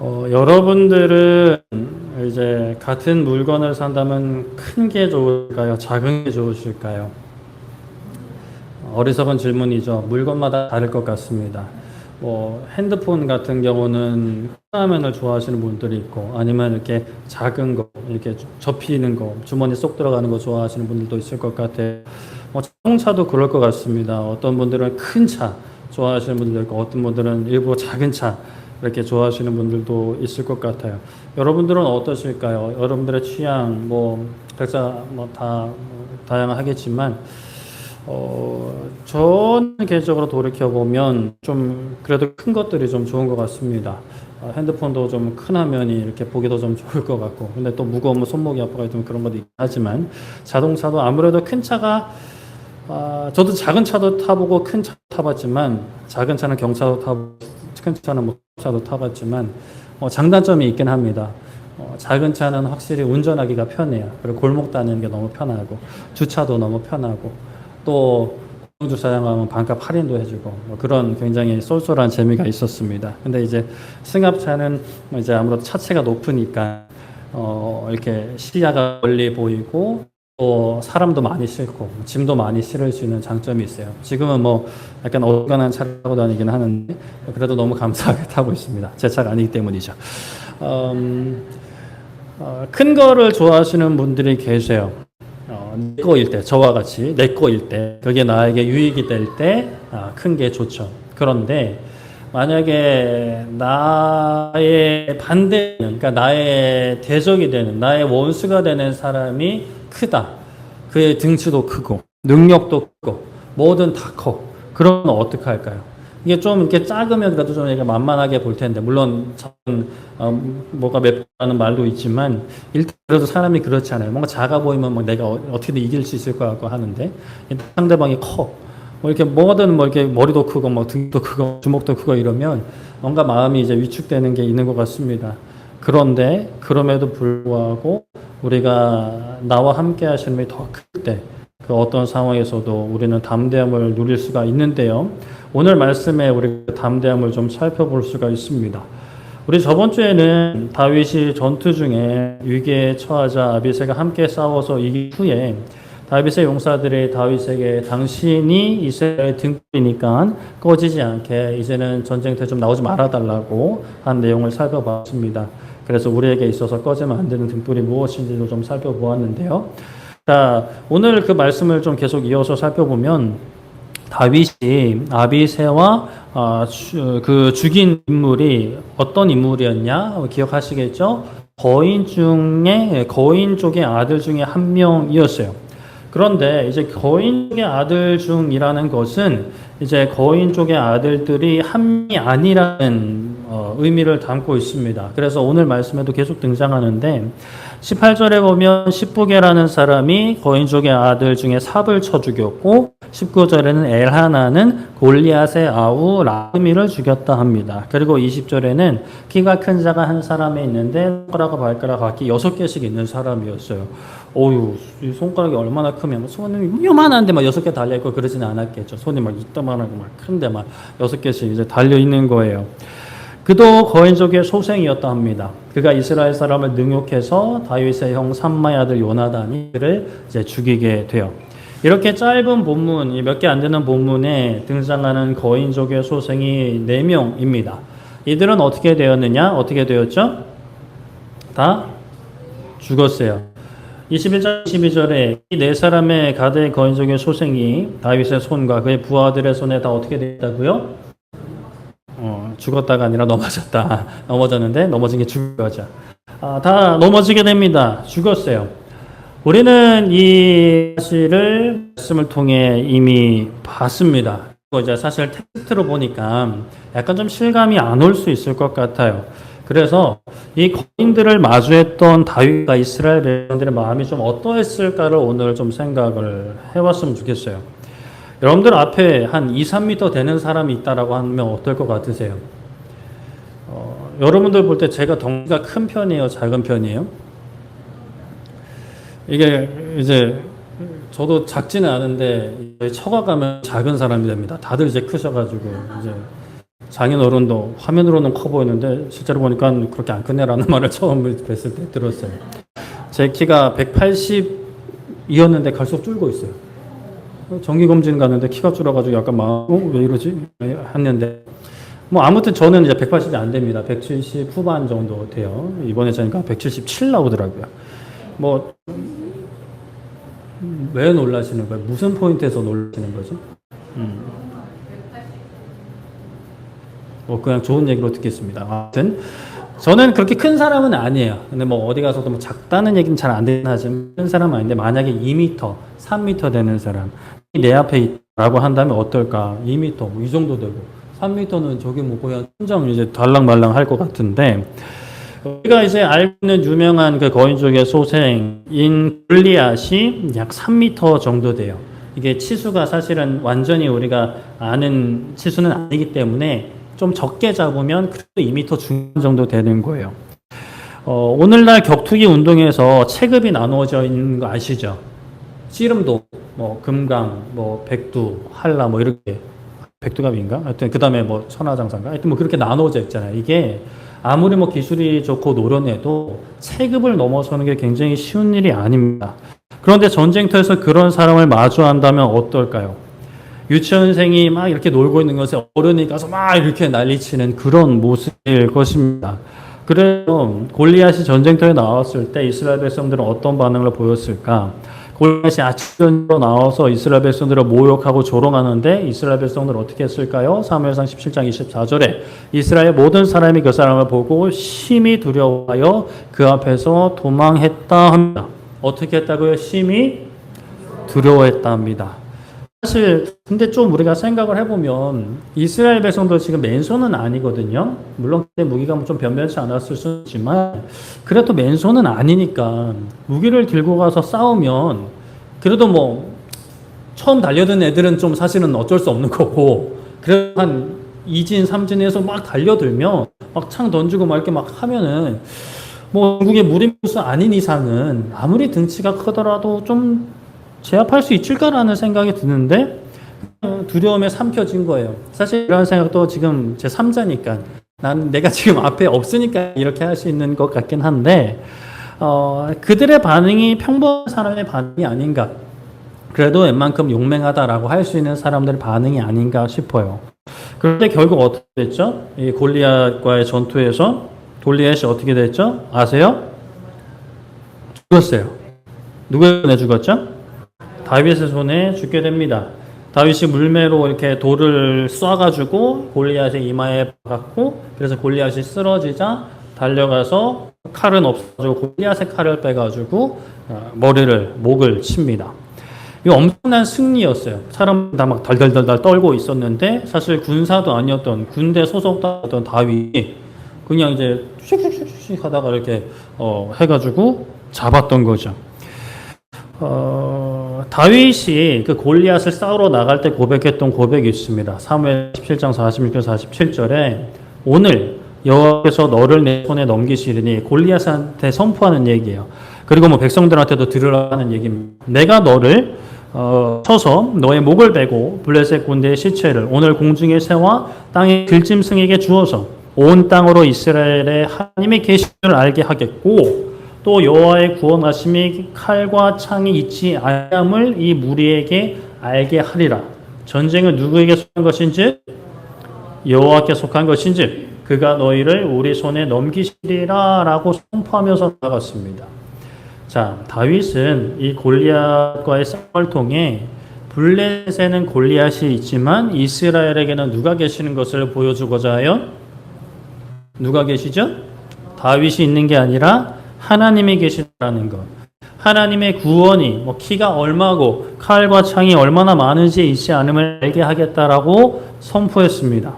여러분들은 이제 같은 물건을 산다면 큰 게 좋을까요? 작은 게 좋으실까요? 어리석은 질문이죠. 물건마다 다를 것 같습니다. 핸드폰 같은 경우는 큰 화면을 좋아하시는 분들이 있고, 아니면 이렇게 작은 거, 이렇게 접히는 거, 주머니 쏙 들어가는 거 좋아하시는 분들도 있을 것 같아요. 자동차도 그럴 것 같습니다. 어떤 분들은 큰 차 좋아하시는 분들도 있고, 어떤 분들은 일부 작은 차 이렇게 좋아하시는 분들도 있을 것 같아요. 여러분들은 어떠실까요? 여러분들의 취향, 각자 다 다양하겠지만, 저는 개인적으로 돌이켜보면 좀 그래도 큰 것들이 좀 좋은 것 같습니다. 핸드폰도 좀 큰 화면이 이렇게 보기도 좀 좋을 것 같고, 근데 또 무거우면 손목이 아파가 좀 그런 것도 있긴 하지만, 자동차도 아무래도 큰 차가, 저도 작은 차도 타보고 큰 차 타봤지만, 작은 차는 경차도 타보고, 큰 차는 차도 타봤지만, 장단점이 있긴 합니다. 작은 차는 확실히 운전하기가 편해요. 그리고 골목 다니는 게 너무 편하고, 주차도 너무 편하고, 또 주차장하면 반값 할인도 해주고 그런 굉장히 쏠쏠한 재미가 있었습니다. 근데 이제 승합차는 이제 아무래도 차체가 높으니까 이렇게 시야가 멀리 보이고 또 사람도 많이 싣고 짐도 많이 실을 수 있는 장점이 있어요. 지금은 약간 어중간한 차를 타고 다니긴 하는데 그래도 너무 감사하게 타고 있습니다. 제 차가 아니기 때문이죠. 큰 거를 좋아하시는 분들이 계세요. 내 거일 때, 저와 같이 내 거일 때, 그게 나에게 유익이 될 때, 큰 게 좋죠. 그런데, 만약에 나의 반대, 그러니까 나의 대적이 되는, 나의 원수가 되는 사람이 크다. 그의 등치도 크고, 능력도 크고, 뭐든 다 커. 그러면 어떻게 할까요? 이게 좀 이렇게 작으면 그래도 좀 이렇게 만만하게 볼 텐데, 물론 저는 뭐가 맵다는 말도 있지만 일단 그래도 사람이 그렇지 않아요. 뭔가 작아 보이면 내가 어떻게든 이길 수 있을 것 같고 하는데 상대방이 커. 이렇게 뭐든 이렇게 머리도 크고 등도 크고 주먹도 크고 이러면 뭔가 마음이 이제 위축되는 게 있는 것 같습니다. 그런데 그럼에도 불구하고 우리가 나와 함께 하시는 분이 더 클 때, 그 어떤 상황에서도 우리는 담대함을 누릴 수가 있는데요. 오늘 말씀에 우리 담대함을 좀 살펴볼 수가 있습니다. 우리 저번 주에는 다윗이 전투 중에 위기에 처하자 아비새가 함께 싸워서 이긴 후에 다윗의 용사들이 다윗에게 당신이 이스라엘 등불이니까 꺼지지 않게 이제는 전쟁터에 좀 나오지 말아달라고 한 내용을 살펴봤습니다. 그래서 우리에게 있어서 꺼지면 안 되는 등불이 무엇인지도 좀 살펴보았는데요. 자, 오늘 그 말씀을 좀 계속 이어서 살펴보면 다윗이 아비새와 그 죽인 인물이 어떤 인물이었냐 기억하시겠죠? 거인 쪽의 아들 중에 한 명이었어요. 그런데 이제 거인 쪽의 아들 중이라는 것은 이제 거인 쪽의 아들들이 함이 아니라는 의미를 담고 있습니다. 그래서 오늘 말씀에도 계속 등장하는데 18절에 보면 십부게라는 사람이 거인족의 아들 중에 삽을 쳐 죽였고 19절에는 엘하나는 골리앗의 아우 라미를 죽였다 합니다. 그리고 20절에는 키가 큰 자가 한 사람이 있는데 손가락과 발가락 각기 6개씩 있는 사람이었어요. 어유, 이 손가락이 얼마나 크면 손이 요만한데 막 6개 달려있고 그러지는 않았겠죠. 손이 막 이따만하고 막 큰데 막 6개씩 이제 달려있는 거예요. 그도 거인족의 소생이었다 합니다. 그가 이스라엘 사람을 능욕해서 다윗의 형 삼마의 아들 요나단이 그를 이제 죽이게 돼요. 이렇게 짧은 본문, 몇 개 안 되는 본문에 등장하는 거인족의 소생이 4명입니다. 이들은 어떻게 되었느냐? 어떻게 되었죠? 다 죽었어요. 21절, 22절에 이 4사람의 가드의 거인족의 소생이 다윗의 손과 그의 부하들의 손에 다 어떻게 되었다고요? 죽었다가 아니라 넘어졌다. 넘어졌는데 넘어진 게 죽은 거죠. 다 넘어지게 됩니다. 죽었어요. 우리는 이 사실을 말씀을 통해 이미 봤습니다. 이제 사실 텍스트로 보니까 약간 좀 실감이 안 올 수 있을 것 같아요. 그래서 이 거인들을 마주했던 다윗과 이스라엘 백성들의 마음이 좀 어떠했을까를 오늘 좀 생각을 해봤으면 좋겠어요. 여러분들 앞에 한 2, 3m 되는 사람이 있다라고 하면 어떨 것 같으세요? 여러분들 볼 때 제가 덩치가 큰 편이에요? 작은 편이에요? 이게 이제 저도 작지는 않은데 처가 가면 작은 사람이 됩니다. 다들 이제 크셔가지고 이제 장인어른도 화면으로는 커 보이는데 실제로 보니까 그렇게 안 크네라는 말을 처음 뵀을 때 들었어요. 제 키가 180이었는데 갈수록 줄고 있어요. 정기검진 가는데 키가 줄어가지고 약간 왜 이러지? 했는데 뭐 아무튼 저는 이제 180이 안 됩니다. 170 후반 정도 돼요. 이번에 재니까 177 나오더라고요. 뭐 왜 놀라시는 거예요? 무슨 포인트에서 놀라시는 거죠? 뭐 그냥 좋은 얘기로 듣겠습니다. 아무튼 저는 그렇게 큰 사람은 아니에요. 근데 뭐 어디 가서도 뭐 작다는 얘기는 잘 안 되긴 하지만 큰 사람은 아닌데 만약에 2m, 3m 되는 사람 내 앞에 있다고 한다면 어떨까? 2m 뭐 이 정도 되고 3m는 저기 뭐 거의 천장 이제 달랑말랑 할 것 같은데 우리가 이제 알고 있는 유명한 그 거인족의 소생인 골리앗이 약 3m 정도 돼요. 이게 치수가 사실은 완전히 우리가 아는 치수는 아니기 때문에 좀 적게 잡으면 그래도 2m 중간 정도 되는 거예요. 오늘날 격투기 운동에서 체급이 나누어져 있는 거 아시죠? 씨름도 뭐 금강, 뭐 백두, 한라 뭐 이렇게 백두갑인가? 하여튼 그 다음에 뭐 천하장사인가? 하여튼 뭐 그렇게 나누어져 있잖아요. 이게 아무리 뭐 기술이 좋고 노련해도 체급을 넘어서는 게 굉장히 쉬운 일이 아닙니다. 그런데 전쟁터에서 그런 사람을 마주한다면 어떨까요? 유치원생이 막 이렇게 놀고 있는 것에 어른이 가서 막 이렇게 난리치는 그런 모습일 것입니다. 그래서 골리앗이 전쟁터에 나왔을 때 이스라엘 백성들은 어떤 반응을 보였을까? 골리앗이 아침전으로 나와서 이스라엘 백성들을 모욕하고 조롱하는데 이스라엘 백성들은 어떻게 했을까요? 사무엘상 17장 24절에 이스라엘 모든 사람이 그 사람을 보고 심히 두려워하여 그 앞에서 도망했다 합니다. 어떻게 했다고요? 심히 두려워했다 합니다. 사실 근데 좀 우리가 생각을 해보면 이스라엘 백성도 지금 맨손은 아니거든요. 물론 그때 무기가 좀 변변치 않았을 수 있지만 그래도 맨손은 아니니까 무기를 들고 가서 싸우면 그래도 뭐 처음 달려든 애들은 좀 사실은 어쩔 수 없는 거고 그래도 한 2진 3진에서 막 달려들면 막 창 던지고 막 이렇게 막 하면은 뭐 중국의 무림수 아닌 이상은 아무리 등치가 크더라도 좀 제압할 수 있을까라는 생각이 드는데 두려움에 삼켜진 거예요. 사실 이런 생각도 지금 제 3자니까 나는 내가 지금 앞에 없으니까 이렇게 할 수 있는 것 같긴 한데 그들의 반응이 평범한 사람의 반응이 아닌가. 그래도 웬만큼 용맹하다라고 할 수 있는 사람들의 반응이 아닌가 싶어요. 그런데 결국 어떻게 됐죠? 이 골리앗과의 전투에서 골리앗이 어떻게 됐죠? 아세요? 죽었어요. 누구의 손에 죽었죠? 다윗의 손에 죽게 됩니다. 다윗이 물매로 이렇게 돌을 쏴가지고 골리앗의 이마에 박았고 그래서 골리앗이 쓰러지자 달려가서 칼은 없어지고 골리앗의 칼을 빼가지고 목을 칩니다. 이 엄청난 승리였어요. 사람 다 막 달달달달 떨고 있었는데 사실 군사도 아니었던 군대 소속도 아니었던 다윗이 그냥 이제 슉슉슉슉 하다가 이렇게 해가지고 잡았던 거죠. 다윗이 그 골리앗을 싸우러 나갈 때 고백했던 고백이 있습니다. 사무엘 17장 46절 47절에 오늘 여호와께서 너를 내 손에 넘기시리니 골리앗한테 선포하는 얘기예요. 그리고 뭐 백성들한테도 들으라는 얘기입니다. 내가 너를 쳐서 너의 목을 베고 블레셋 군대의 시체를 오늘 공중의 새와 땅의 들짐승에게 주어서 온 땅으로 이스라엘의 하나님이 계신 줄 알게 하겠고 또 여호와의 구원하심이 칼과 창이 있지 아니함을 이 무리에게 알게 하리라. 전쟁은 누구에게 속한 것인지 여호와께 속한 것인지 그가 너희를 우리 손에 넘기시리라 라고 선포하면서 나갔습니다. 자, 다윗은 이 골리앗과의 싸움을 통해 블레셋에는 골리앗이 있지만 이스라엘에게는 누가 계시는 것을 보여주고자 하여 누가 계시죠? 다윗이 있는 게 아니라 하나님이 계시다는 것. 하나님의 구원이 뭐 키가 얼마고 칼과 창이 얼마나 많은지 있지 않음을 알게 하겠다라고 선포했습니다.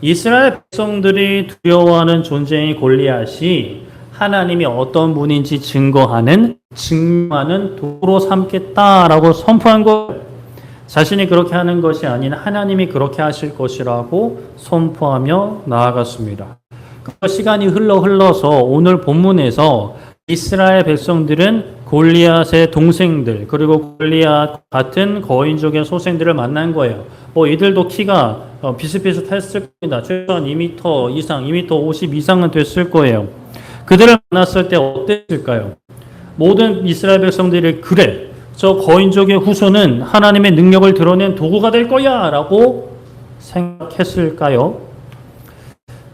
이스라엘 백성들이 두려워하는 존재인 골리앗이 하나님이 어떤 분인지 증명하는 도로 삼겠다라고 선포한 것. 자신이 그렇게 하는 것이 아닌 하나님이 그렇게 하실 것이라고 선포하며 나아갔습니다. 시간이 흘러서 오늘 본문에서 이스라엘 백성들은 골리앗의 동생들 그리고 골리앗 같은 거인족의 소생들을 만난 거예요. 이들도 키가 비슷비슷했을 겁니다. 최소한 2m 이상, 2m 50 이상은 됐을 거예요. 그들을 만났을 때 어땠을까요? 모든 이스라엘 백성들이 그래, 저 거인족의 후손은 하나님의 능력을 드러낸 도구가 될 거야 라고 생각했을까요?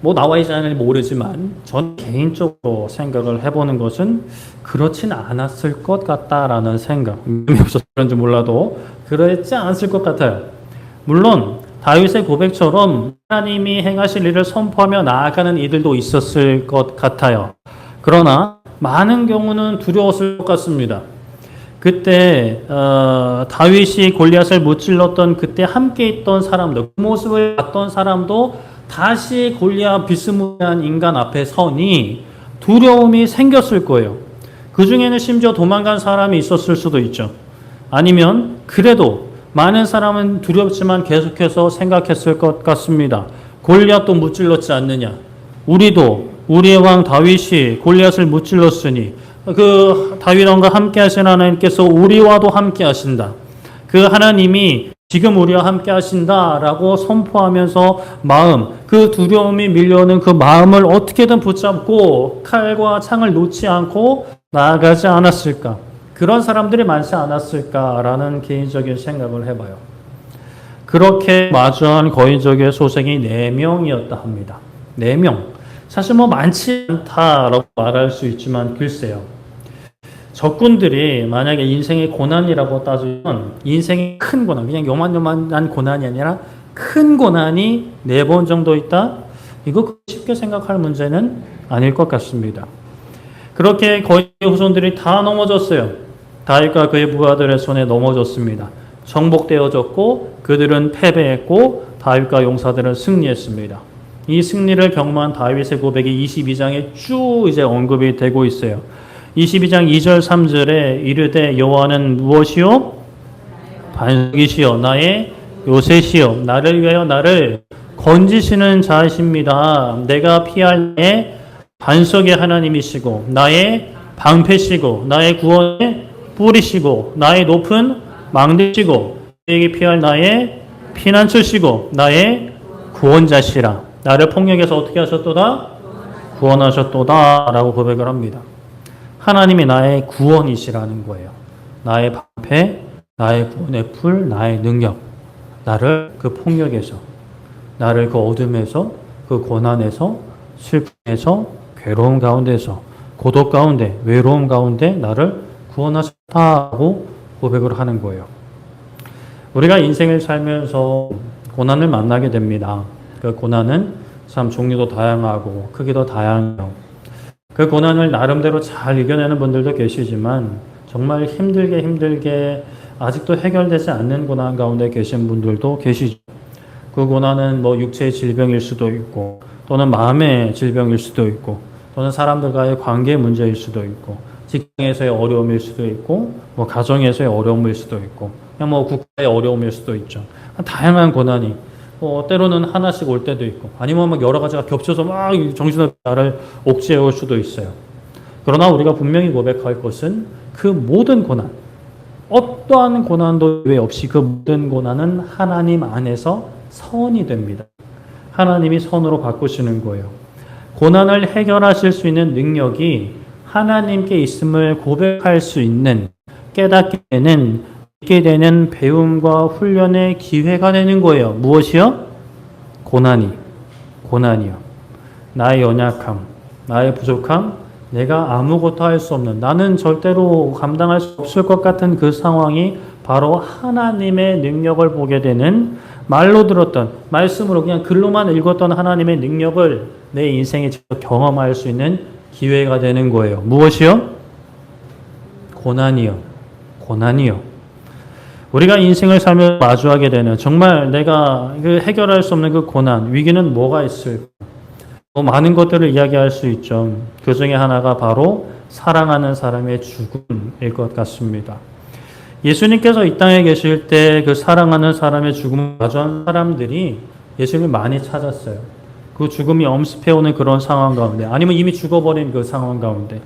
뭐 나와 있지 않으니 모르지만 전 개인적으로 생각을 해보는 것은 그렇진 않았을 것 같다라는 생각. 의미 없어서 그런지 몰라도 그렇지 않았을 것 같아요. 물론 다윗의 고백처럼 하나님이 행하실 일을 선포하며 나아가는 이들도 있었을 것 같아요. 그러나 많은 경우는 두려웠을 것 같습니다. 그때 다윗이 골리앗을 무찔렀던 그때 함께 있던 사람들, 그 모습을 봤던 사람도 다시 골리앗 비스무리한 인간 앞에 서니 두려움이 생겼을 거예요. 그 중에는 심지어 도망간 사람이 있었을 수도 있죠. 아니면 그래도 많은 사람은 두렵지만 계속해서 생각했을 것 같습니다. 골리앗도 무찔렀지 않느냐. 우리도 우리의 왕 다윗이 골리앗을 무찔렀으니 그 다윗왕과 함께 하신 하나님께서 우리와도 함께 하신다. 그 하나님이 지금 우리와 함께 하신다라고 선포하면서 그 두려움이 밀려오는 그 마음을 어떻게든 붙잡고 칼과 창을 놓지 않고 나아가지 않았을까? 그런 사람들이 많지 않았을까라는 개인적인 생각을 해봐요. 그렇게 마주한 거인족의 소생이 4명이었다 합니다. 4명. 사실 뭐 많지 않다라고 말할 수 있지만 글쎄요. 적군들이 만약에 인생의 고난이라고 따지면 인생의 큰 고난, 그냥 요만요만한 고난이 아니라 큰 고난이 4번 정도 있다? 이거 쉽게 생각할 문제는 아닐 것 같습니다. 그렇게 거인의 후손들이 다 넘어졌어요. 다윗과 그의 부하들의 손에 넘어졌습니다. 정복되어졌고 그들은 패배했고 다윗과 용사들은 승리했습니다. 이 승리를 경험한 다윗의 고백이 22장에 쭉 이제 언급이 되고 있어요. 22장 2절 3절에 이르되 여호와는 무엇이요? 반석이시요 나의 요새시요 나를 위하여 나를 건지시는 자이십니다. 내가 피할 때 반석의 하나님이시고 나의 방패시고 나의 구원의 뿌리시고 나의 높은 망대시고 내게 피할 나의 피난처시고 나의 구원자시라. 나를 폭력에서 어떻게 하셨도다? 구원하셨도다 라고 고백을 합니다. 하나님이 나의 구원이시라는 거예요. 나의 방패, 나의 구원의 풀, 나의 능력. 나를 그 폭력에서, 나를 그 어둠에서, 그 고난에서, 슬픔에서, 괴로움 가운데서, 고독 가운데, 외로움 가운데 나를 구원하셨다고 고백을 하는 거예요. 우리가 인생을 살면서 고난을 만나게 됩니다. 그 고난은 참 종류도 다양하고 크기도 다양해요. 그 고난을 나름대로 잘 이겨내는 분들도 계시지만 정말 힘들게 아직도 해결되지 않는 고난 가운데 계신 분들도 계시죠. 그 고난은 뭐 육체의 질병일 수도 있고 또는 마음의 질병일 수도 있고 또는 사람들과의 관계 문제일 수도 있고 직장에서의 어려움일 수도 있고 뭐 가정에서의 어려움일 수도 있고 그냥 뭐 국가의 어려움일 수도 있죠. 다양한 고난이 때로는 하나씩 올 때도 있고 아니면 막 여러 가지가 겹쳐서 막 정신없이 나를 옥죄해 올 수도 있어요. 그러나 우리가 분명히 고백할 것은 그 모든 고난, 어떠한 고난도 예외 없이 그 모든 고난은 하나님 안에서 선이 됩니다. 하나님이 선으로 바꾸시는 거예요. 고난을 해결하실 수 있는 능력이 하나님께 있음을 고백할 수 있는, 깨닫게 되는, 있게 되는 배움과 훈련의 기회가 되는 거예요. 무엇이요? 고난이요. 나의 연약함, 나의 부족함, 내가 아무것도 할 수 없는, 나는 절대로 감당할 수 없을 것 같은 그 상황이 바로 하나님의 능력을 보게 되는, 말로 들었던, 말씀으로 그냥 글로만 읽었던 하나님의 능력을 내 인생에 직접 경험할 수 있는 기회가 되는 거예요. 무엇이요? 고난이요. 우리가 인생을 살며 마주하게 되는 정말 내가 해결할 수 없는 그 고난, 위기는 뭐가 있을까? 많은 것들을 이야기할 수 있죠. 그 중에 하나가 바로 사랑하는 사람의 죽음일 것 같습니다. 예수님께서 이 땅에 계실 때 그 사랑하는 사람의 죽음을 마주한 사람들이 예수님을 많이 찾았어요. 그 죽음이 엄습해오는 그런 상황 가운데 아니면 이미 죽어버린 그 상황 가운데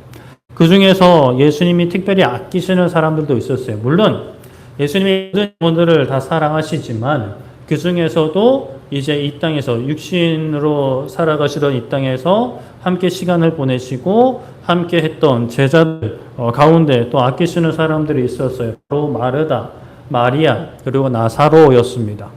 그 중에서 예수님이 특별히 아끼시는 사람들도 있었어요. 물론 예수님이 모든 분들을 다 사랑하시지만 그 중에서도 이제 이 땅에서 육신으로 살아가시던 이 땅에서 함께 시간을 보내시고 함께 했던 제자들 가운데 또 아끼시는 사람들이 있었어요. 바로 마르다, 마리아, 그리고 나사로였습니다.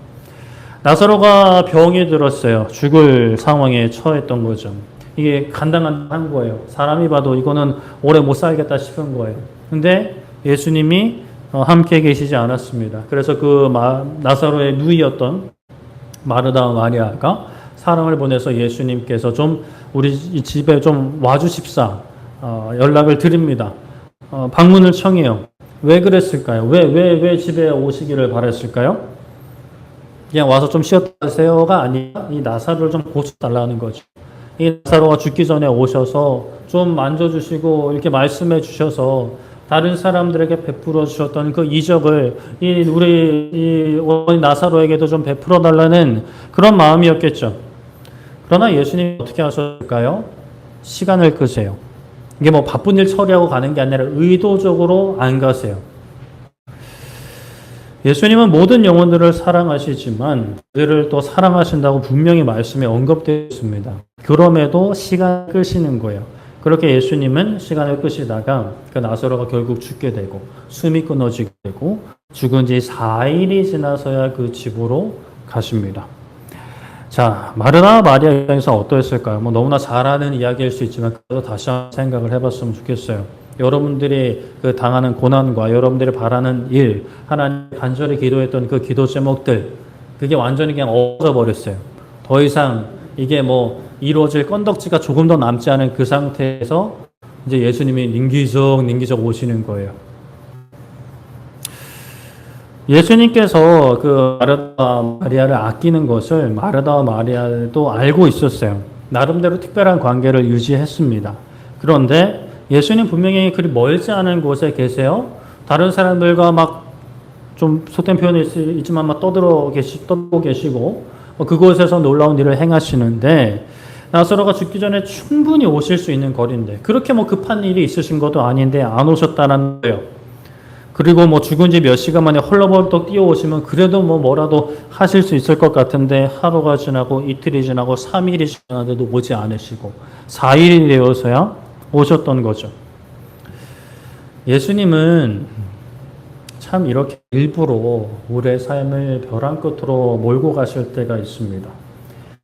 나사로가 병이 들었어요. 죽을 상황에 처했던 거죠. 이게 간당간당한 거예요. 사람이 봐도 이거는 오래 못 살겠다 싶은 거예요. 근데 예수님이 함께 계시지 않았습니다. 그래서 그 나사로의 누이였던 마르다와 마리아가 사람을 보내서 예수님께서 좀 우리 집에 좀 와주십사 연락을 드립니다. 방문을 청해요. 왜 그랬을까요? 왜 집에 오시기를 바랬을까요? 그냥 와서 좀 쉬었다 가세요가 아니라 이 나사로를 좀 고쳐달라는 거죠. 이 나사로가 죽기 전에 오셔서 좀 만져주시고 이렇게 말씀해 주셔서 다른 사람들에게 베풀어 주셨던 그 이적을 우리 어머니 나사로에게도 좀 베풀어 달라는 그런 마음이었겠죠. 그러나 예수님이 어떻게 하셨을까요? 시간을 끄세요. 이게 뭐 바쁜 일 처리하고 가는 게 아니라 의도적으로 안 가세요. 예수님은 모든 영혼들을 사랑하시지만 그들을 또 사랑하신다고 분명히 말씀에 언급되어 있습니다. 그럼에도 시간을 끄시는 거예요. 그렇게 예수님은 시간을 끄시다가 그 나사로가 결국 죽게 되고 숨이 끊어지게 되고 죽은 지 4일이 지나서야 그 집으로 가십니다. 자, 마르다 마리아 입장에서 어떠했을까요? 뭐 너무나 잘 아는 이야기일 수 있지만 그래도 다시 한번 생각을 해봤으면 좋겠어요. 여러분들이 그 당하는 고난과 여러분들이 바라는 일, 하나님 간절히 기도했던 그 기도 제목들, 그게 완전히 그냥 없어져 버렸어요. 더 이상 이게 뭐 이루어질 건덕지가 조금 더 남지 않은 그 상태에서 이제 예수님이 닌기적 오시는 거예요. 예수님께서 그 마르다와 마리아를 아끼는 것을 마르다와 마리아도 알고 있었어요. 나름대로 특별한 관계를 유지했습니다. 그런데 예수님 분명히 그리 멀지 않은 곳에 계세요. 다른 사람들과 막 좀 속된 표현이 있지만 막 떠들고 계시고 그곳에서 놀라운 일을 행하시는데 나사로가 죽기 전에 충분히 오실 수 있는 거리인데 그렇게 뭐 급한 일이 있으신 것도 아닌데 안 오셨다는 거예요. 그리고 뭐 죽은 지 몇 시간 만에 헐렁벌떡 뛰어오시면 그래도 뭐라도 하실 수 있을 것 같은데 하루가 지나고 이틀이 지나고 3일이 지나도 오지 않으시고 4일이 되어서야 오셨던 거죠. 예수님은 참 이렇게 일부러 우리의 삶을 벼랑 끝으로 몰고 가실 때가 있습니다.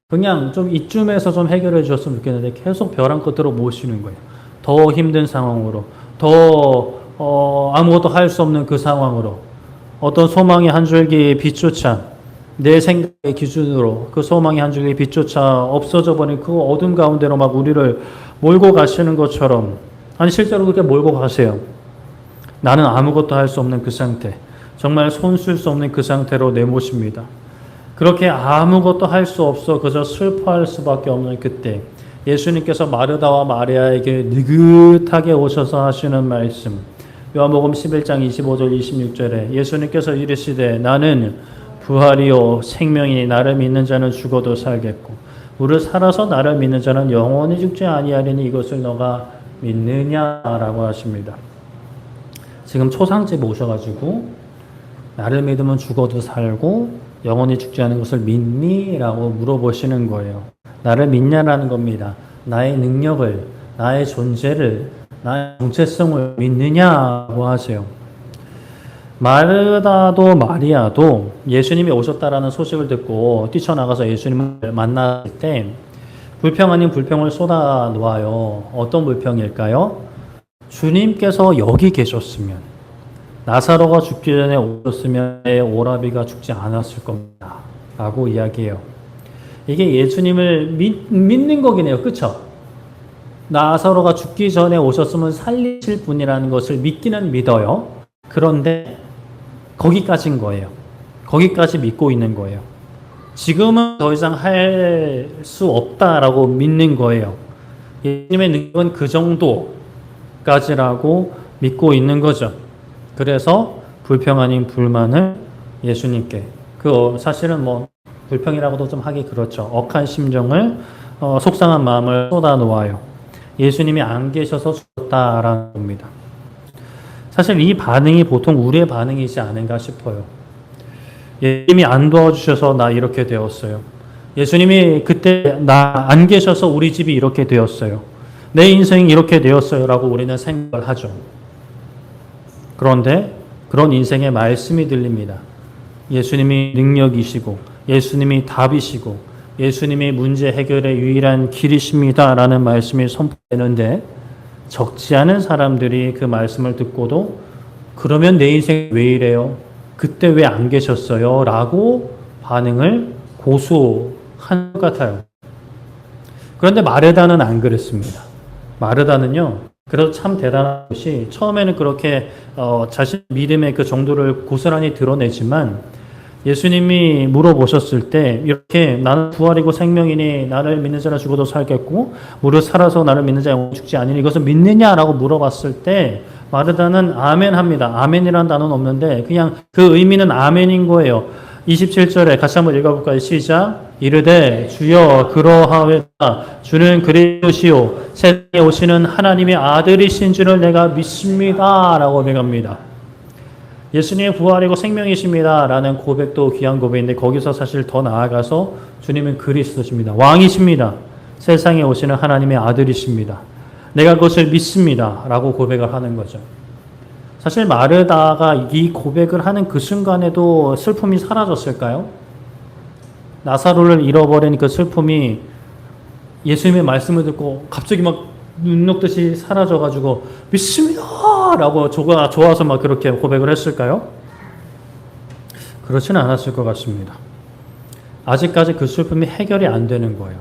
그냥 좀 이쯤에서 좀 해결해 주셨으면 좋겠는데 계속 벼랑 끝으로 모시는 거예요. 더 힘든 상황으로, 더 아무것도 할 수 없는 그 상황으로, 어떤 소망의 한 줄기 빛조차 내 생각의 기준으로 그 소망의 한 줄기 빛조차 없어져 버린 그 어둠 가운데로 막 우리를 몰고 가시는 것처럼, 아니 실제로 그렇게 몰고 가세요. 나는 아무것도 할 수 없는 그 상태, 정말 손 쓸 수 없는 그 상태로 내모십니다. 그렇게 아무것도 할 수 없어 그저 슬퍼할 수밖에 없는 그때 예수님께서 마르다와 마리아에게 느긋하게 오셔서 하시는 말씀, 요한복음 11장 25절 26절에 예수님께서 이르시되 나는 부활이요 생명이니 나를 믿는 자는 죽어도 살겠고 우를 살아서 나를 믿는 자는 영원히 죽지 아니하리니 이것을 너가 믿느냐라고 하십니다. 지금 초상집에 오셔가지고 나를 믿으면 죽어도 살고 영원히 죽지 않은 것을 믿니? 라고 물어보시는 거예요. 나를 믿냐라는 겁니다. 나의 능력을, 나의 존재를, 나의 정체성을 믿느냐고 하세요. 마르다도 마리아도 예수님이 오셨다라는 소식을 듣고 뛰쳐나가서 예수님을 만날 때 불평 아닌 불평을 쏟아 놓아요. 어떤 불평일까요? 주님께서 여기 계셨으면, 나사로가 죽기 전에 오셨으면 내 오라비가 죽지 않았을 겁니다. 라고 이야기해요. 이게 예수님을 믿는 거긴 해요. 그쵸? 나사로가 죽기 전에 오셨으면 살리실 분이라는 것을 믿기는 믿어요. 그런데 거기까지인 거예요. 거기까지 믿고 있는 거예요. 지금은 더 이상 할 수 없다라고 믿는 거예요. 예수님의 능력은 그 정도까지라고 믿고 있는 거죠. 그래서 불평 아닌 불만을 예수님께, 사실은 뭐 불평이라고도 좀 하기 그렇죠. 억한 심정을, 속상한 마음을 쏟아 놓아요. 예수님이 안 계셔서 죽었다라는 겁니다. 사실 이 반응이 보통 우리의 반응이지 않은가 싶어요. 예수님이 안 도와주셔서 나 이렇게 되었어요. 예수님이 그때 나 안 계셔서 우리 집이 이렇게 되었어요. 내 인생이 이렇게 되었어요. 라고 우리는 생각을 하죠. 그런데 그런 인생의 말씀이 들립니다. 예수님이 능력이시고 예수님이 답이시고 예수님이 문제 해결의 유일한 길이십니다. 라는 말씀이 선포되는데 적지 않은 사람들이 그 말씀을 듣고도 그러면 내 인생 왜 이래요? 그때 왜 안 계셨어요? 라고 반응을 고소한 것 같아요. 그런데 마르다는 안 그랬습니다. 마르다는요, 그래도 참 대단한 것이 처음에는 그렇게 자신 믿음의 그 정도를 고스란히 드러내지만 예수님이 물어보셨을 때 이렇게 나는 부활이고 생명이니 나를 믿는 자는 죽어도 살겠고 무릇 살아서 나를 믿는 자는 영원히 죽지 아니니 이것을 믿느냐라고 물어봤을 때 마르다는 아멘 합니다. 아멘이라는 단어는 없는데 그냥 그 의미는 아멘인 거예요. 27절에 같이 한번 읽어볼까요? 시작. 이르되 주여 그러하외다. 주는 그리스도시요 세상에 오시는 하나님의 아들이신 줄을 내가 믿습니다. 라고 고백합니다. 예수님의 부활이고 생명이십니다. 라는 고백도 귀한 고백인데 거기서 사실 더 나아가서 주님은 그리스도십니다. 왕이십니다. 세상에 오시는 하나님의 아들이십니다. 내가 그것을 믿습니다. 라고 고백을 하는 거죠. 사실 마르다가 이 고백을 하는 그 순간에도 슬픔이 사라졌을까요? 나사로를 잃어버린 그 슬픔이 예수님의 말씀을 듣고 갑자기 막 눈 녹듯이 사라져가지고 믿습니다! 라고 좋아서 막 그렇게 고백을 했을까요? 그렇지는 않았을 것 같습니다. 아직까지 그 슬픔이 해결이 안 되는 거예요.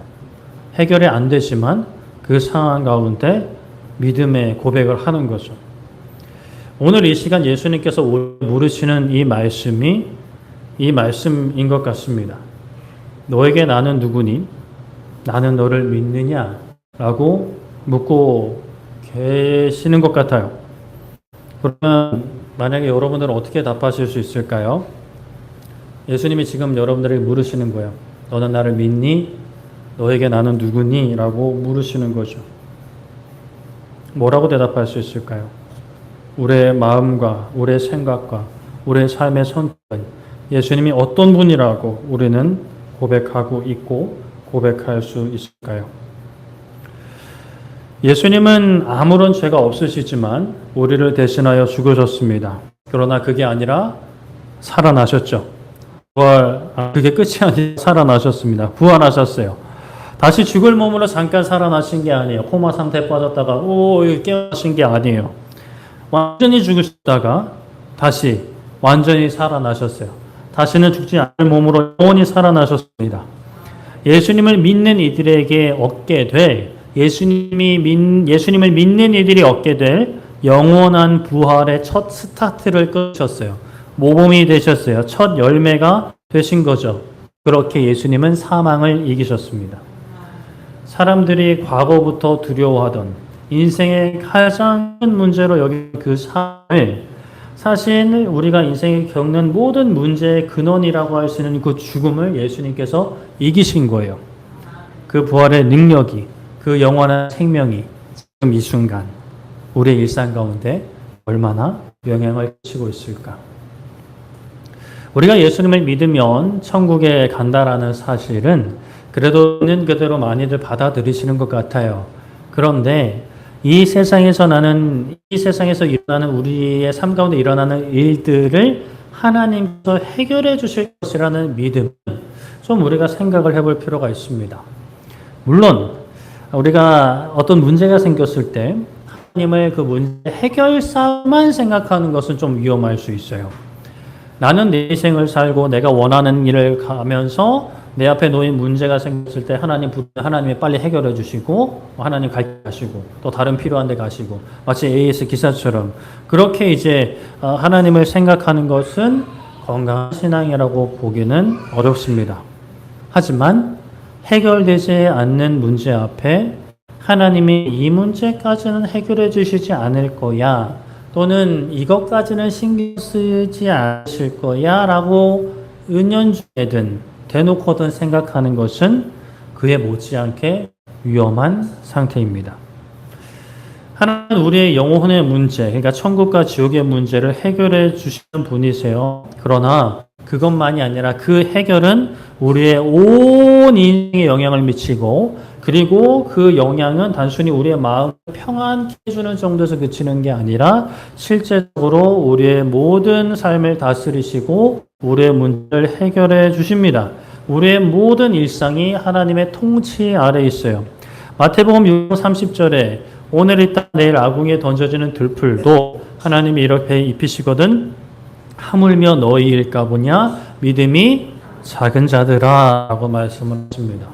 해결이 안 되지만 그 상황 가운데 믿음의 고백을 하는 거죠. 오늘 이 시간 예수님께서 물으시는 이 말씀이 이 말씀인 것 같습니다. 너에게 나는 누구니? 나는 너를 믿느냐? 라고 묻고 계시는 것 같아요. 그러면 만약에 여러분들은 어떻게 답하실 수 있을까요? 예수님이 지금 여러분들에게 물으시는 거예요. 너는 나를 믿니? 너에게 나는 누구니? 라고 물으시는 거죠. 뭐라고 대답할 수 있을까요? 우리의 마음과 우리의 생각과 우리의 삶의 선택은 예수님이 어떤 분이라고 우리는 고백하고 있고 고백할 수 있을까요? 예수님은 아무런 죄가 없으시지만 우리를 대신하여 죽으셨습니다. 그러나 그게 아니라 살아나셨죠. 그게 끝이 아니라 살아나셨습니다. 부활하셨어요. 다시 죽을 몸으로 잠깐 살아나신 게 아니에요. 코마 상태에 빠졌다가 깨어나신 게 아니에요. 완전히 죽으셨다가 다시 완전히 살아나셨어요. 다시는 죽지 않을 몸으로 영원히 살아나셨습니다. 예수님을 믿는 이들에게 얻게 될 예수님을 믿는 이들이 얻게 될 영원한 부활의 첫 스타트를 끊으셨어요. 모범이 되셨어요. 첫 열매가 되신 거죠. 그렇게 예수님은 사망을 이기셨습니다. 사람들이 과거부터 두려워하던 인생의 가장 큰 문제로 여긴 그 삶을 사실 우리가 인생에 겪는 모든 문제의 근원이라고 할 수 있는 그 죽음을 예수님께서 이기신 거예요. 그 부활의 능력이 그 영원한 생명이 지금 이 순간 우리의 일상 가운데 얼마나 영향을 끼치고 있을까? 우리가 예수님을 믿으면 천국에 간다라는 사실은 그래도 있는 그대로 많이들 받아들이시는 것 같아요. 그런데 이 세상에서 일어나는 우리의 삶 가운데 일어나는 일들을 하나님께서 해결해 주실 것이라는 믿음, 좀 우리가 생각을 해볼 필요가 있습니다. 물론 우리가 어떤 문제가 생겼을 때 하나님을 그 문제 해결사만 생각하는 것은 좀 위험할 수 있어요. 나는 내 인생을 살고 내가 원하는 일을 가면서 내 앞에 놓인 문제가 생겼을 때 하나님이 빨리 해결해 주시고 하나님 가시고 또 다른 필요한 데 가시고 마치 AS 기사처럼 그렇게 이제 하나님을 생각하는 것은 건강한 신앙이라고 보기는 어렵습니다. 하지만 해결되지 않는 문제 앞에 하나님이 이 문제까지는 해결해 주시지 않을 거야 또는 이것까지는 신경 쓰지 않으실 거야 라고 은연중에든 대놓고든 생각하는 것은 그에 못지않게 위험한 상태입니다. 하나님은 우리의 영혼의 문제, 그러니까 천국과 지옥의 문제를 해결해 주시는 분이세요. 그러나 그 그것만이 아니라 그 해결은 우리의 온 인생에 영향을 미치고, 그리고 그 영향은 단순히 우리의 마음을 평안케 해주는 정도에서 그치는 게 아니라 실제적으로 우리의 모든 삶을 다스리시고 우리의 문제를 해결해 주십니다. 우리의 모든 일상이 하나님의 통치 아래 있어요. 마태복음 6장 30절에 오늘 있다 내일 아궁이에 던져지는 들풀도 하나님이 이렇게 입히시거든 하물며 너희일까 보냐 믿음이 작은 자들아 라고 말씀을 하십니다.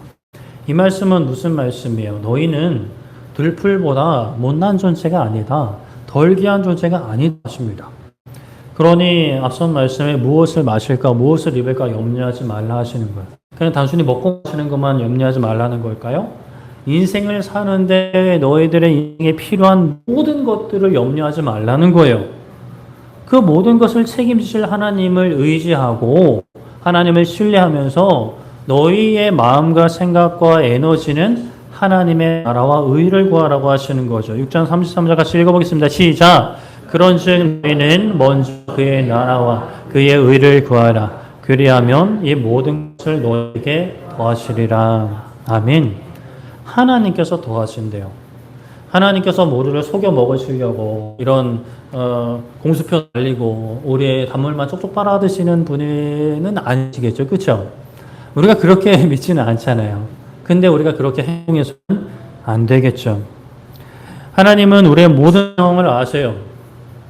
이 말씀은 무슨 말씀이에요? 너희는 들풀보다 못난 존재가 아니다. 덜 귀한 존재가 아니다 하십니다. 그러니 앞선 말씀에 무엇을 마실까 무엇을 입을까 염려하지 말라 하시는 거예요. 그냥 단순히 먹고 마시는 것만 염려하지 말라는 걸까요? 인생을 사는데 너희들의 인생에 필요한 모든 것들을 염려하지 말라는 거예요. 그 모든 것을 책임지실 하나님을 의지하고 하나님을 신뢰하면서 너희의 마음과 생각과 에너지는 하나님의 나라와 의를 구하라고 하시는 거죠. 6장 33절 같이 읽어보겠습니다. 시작! 그런즉 너희는 먼저 그의 나라와 그의 의를 구하라. 그리하면 이 모든 것을 너희에게 더하시리라. 아멘. 하나님께서 더하신대요. 하나님께서 모두를 속여 먹으시려고 이런 공수표 날리고 우리의 단물만 쪽쪽 빨아드시는 분은 아니시겠죠. 그렇죠? 우리가 그렇게 믿지는 않잖아요. 근데 우리가 그렇게 행동해서는 안 되겠죠. 하나님은 우리의 모든 상황을 아세요.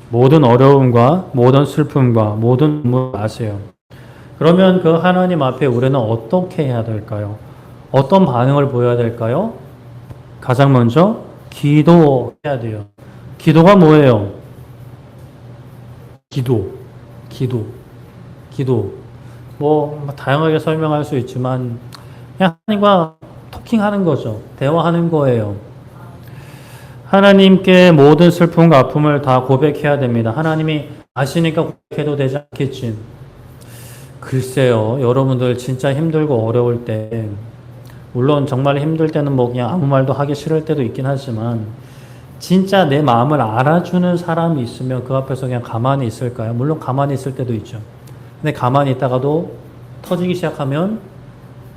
모든 어려움과 모든 슬픔과 모든 눈물을 아세요. 그러면 그 하나님 앞에 우리는 어떻게 해야 될까요? 어떤 반응을 보여야 될까요? 가장 먼저 기도해야 돼요. 기도가 뭐예요? 기도. 뭐 다양하게 설명할 수 있지만 그냥 하나님과 토킹하는 거죠. 대화하는 거예요. 하나님께 모든 슬픔과 아픔을 다 고백해야 됩니다. 하나님이 아시니까 고백해도 되지 않겠지. 글쎄요. 여러분들 진짜 힘들고 어려울 때 물론 정말 힘들 때는 뭐 그냥 아무 말도 하기 싫을 때도 있긴 하지만 진짜 내 마음을 알아주는 사람이 있으면 그 앞에서 그냥 가만히 있을까요? 물론 가만히 있을 때도 있죠. 근데 가만히 있다가도 터지기 시작하면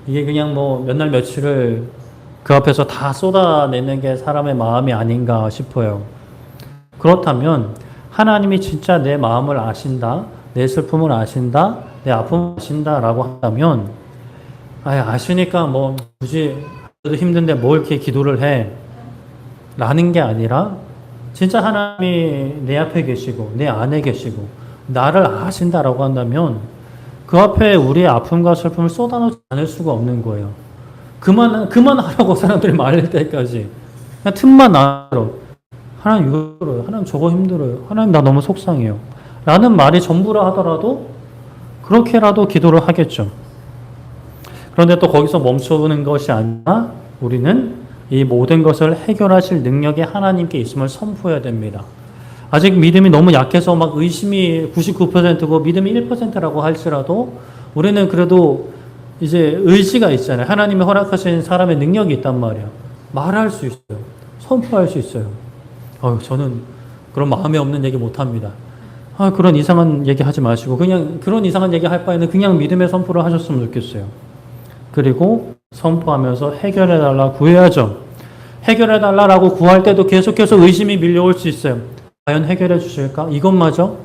이게 그냥 뭐 몇 날 며칠을 그 앞에서 다 쏟아내는 게 사람의 마음이 아닌가 싶어요. 그렇다면 하나님이 진짜 내 마음을 아신다, 내 슬픔을 아신다, 내 아픔을 아신다라고 한다면 아시니까 뭐 굳이 힘든데 뭘 이렇게 기도를 해 라는 게 아니라 진짜 하나님이 내 앞에 계시고 내 안에 계시고 나를 아신다라고 한다면 그 앞에 우리의 아픔과 슬픔을 쏟아놓지 않을 수가 없는 거예요. 그만하라고 사람들이 말할 때까지 그냥 틈만 나더라. 하나님 이거 힘들어요. 하나님 저거 힘들어요. 하나님 나 너무 속상해요. 라는 말이 전부라 하더라도 그렇게라도 기도를 하겠죠. 그런데 또 거기서 멈추는 것이 아니라 우리는 이 모든 것을 해결하실 능력이 하나님께 있음을 선포해야 됩니다. 아직 믿음이 너무 약해서 막 의심이 99%고 믿음이 1%라고 할지라도 우리는 그래도 이제 의지가 있잖아요. 하나님이 허락하신 사람의 능력이 있단 말이에요. 말할 수 있어요. 선포할 수 있어요. 저는 그런 마음에 없는 얘기 못합니다. 그런 이상한 얘기 하지 마시고 그냥 그런 이상한 얘기 할 바에는 그냥 믿음의 선포를 하셨으면 좋겠어요. 그리고 선포하면서 해결해달라 구해야죠. 해결해달라고 구할 때도 계속해서 의심이 밀려올 수 있어요. 과연 해결해 주실까? 이것마저?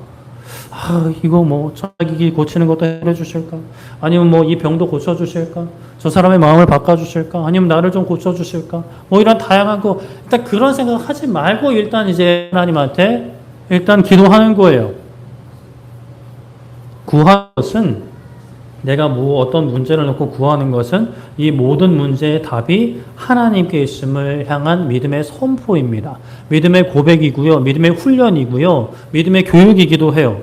이거 뭐 전화기기 고치는 것도 해결해 주실까? 아니면 뭐 이 병도 고쳐 주실까? 저 사람의 마음을 바꿔 주실까? 아니면 나를 좀 고쳐 주실까? 뭐 이런 다양한 거 일단 그런 생각 하지 말고 일단 이제 하나님한테 일단 기도하는 거예요. 구하는 것은 내가 뭐 어떤 문제를 놓고 구하는 것은 이 모든 문제의 답이 하나님께 있음을 향한 믿음의 선포입니다. 믿음의 고백이고요. 믿음의 훈련이고요. 믿음의 교육이기도 해요.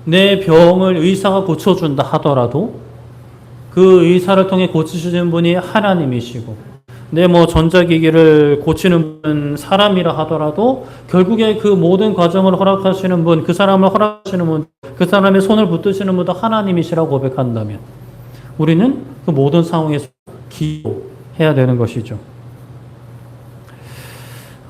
내 병을 의사가 고쳐준다 하더라도 그 의사를 통해 고치시는 분이 하나님이시고 내 뭐 전자기기를 고치는 분 사람이라 하더라도 결국에 그 모든 과정을 허락하시는 분, 그 사람을 허락하시는 분, 그 사람의 손을 붙드시는 분도 하나님이시라고 고백한다면 우리는 그 모든 상황에서 기도해야 되는 것이죠.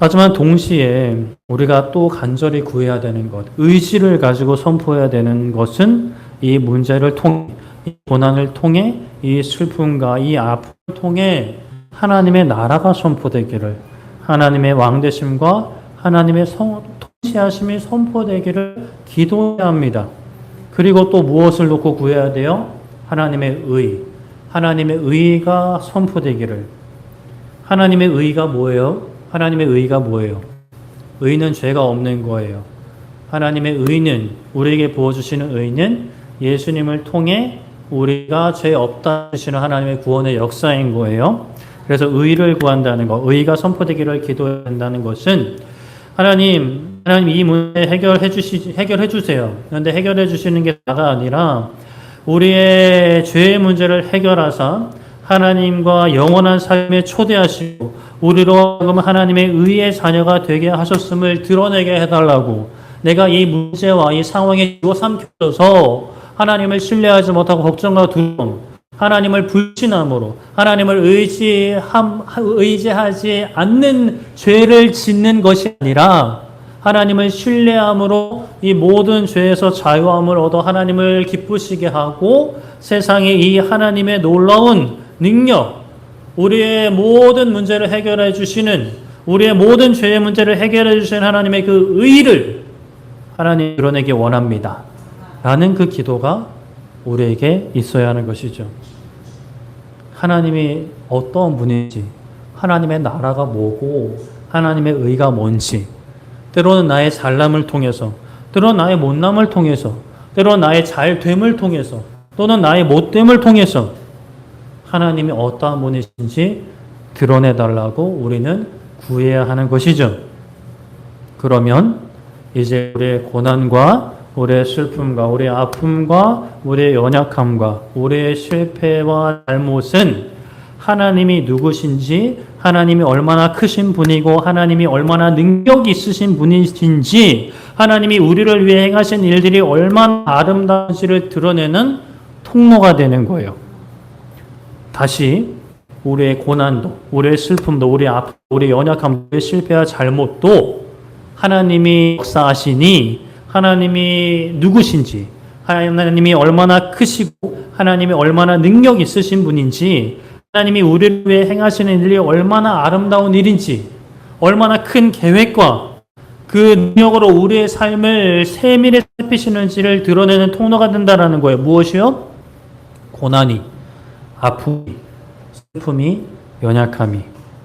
하지만 동시에 우리가 또 간절히 구해야 되는 것, 의지를 가지고 선포해야 되는 것은 이 문제를 통해, 이 고난을 통해, 이 슬픔과 이 아픔을 통해 하나님의 나라가 선포되기를, 하나님의 왕되심과 하나님의 통치하심이 선포되기를 기도해야 합니다. 그리고 또 무엇을 놓고 구해야 돼요? 하나님의 의, 하나님의 의가 선포되기를. 하나님의 의가 뭐예요? 하나님의 의가 뭐예요? 의는 죄가 없는 거예요. 하나님의 의는, 우리에게 부어주시는 의는 예수님을 통해 우리가 죄 없다 하시는 하나님의 구원의 역사인 거예요. 그래서 의를 구한다는 것, 의가 선포되기를 기도해야 한다는 것은 하나님 이 문제 해결해 주세요. 그런데 해결해 주시는 게 다가 아니라 우리의 죄의 문제를 해결하사 하나님과 영원한 삶에 초대하시고 우리로 하여금 하나님의 의의 자녀가 되게 하셨음을 드러내게 해달라고, 내가 이 문제와 이 상황에 집어삼켜져서 하나님을 신뢰하지 못하고 걱정과 두려움, 하나님을 불신함으로 하나님을 의지하지 않는 죄를 짓는 것이 아니라 하나님을 신뢰함으로 이 모든 죄에서 자유함을 얻어 하나님을 기쁘시게 하고 세상에 이 하나님의 놀라운 능력, 우리의 모든 문제를 해결해 주시는, 우리의 모든 죄의 문제를 해결해 주시는 하나님의 그 의를 하나님 드러내기 원합니다. 라는 그 기도가 우리에게 있어야 하는 것이죠. 하나님이 어떤 분인지, 하나님의 나라가 뭐고, 하나님의 의가 뭔지, 때로는 나의 잘남을 통해서, 때로는 나의 못남을 통해서, 때로는 나의 잘됨을 통해서, 또는 나의 못됨을 통해서 하나님이 어떠한 분이신지 드러내달라고 우리는 구해야 하는 것이죠. 그러면 이제 우리의 고난과 우리의 슬픔과 우리의 아픔과 우리의 연약함과 우리의 실패와 잘못은 하나님이 누구신지, 하나님이 얼마나 크신 분이고 하나님이 얼마나 능력이 있으신 분이신지, 하나님이 우리를 위해 행하신 일들이 얼마나 아름다운지를 드러내는 통로가 되는 거예요. 다시 우리의 고난도, 우리의 슬픔도, 우리의 아픔, 우리의 연약함, 우리의 실패와 잘못도 하나님이 역사하시니 하나님이 누구신지, 하나님이 얼마나 크시고 하나님이 얼마나 능력 있으신 분인지, 하나님이 우리를 위해 행하시는 일이 얼마나 아름다운 일인지, 얼마나 큰 계획과 그 능력으로 우리의 삶을 세밀히 살피시는지를 드러내는 통로가 된다는 거예요. 무엇이요? 고난이, 아픔이, 슬픔이, 연약함이,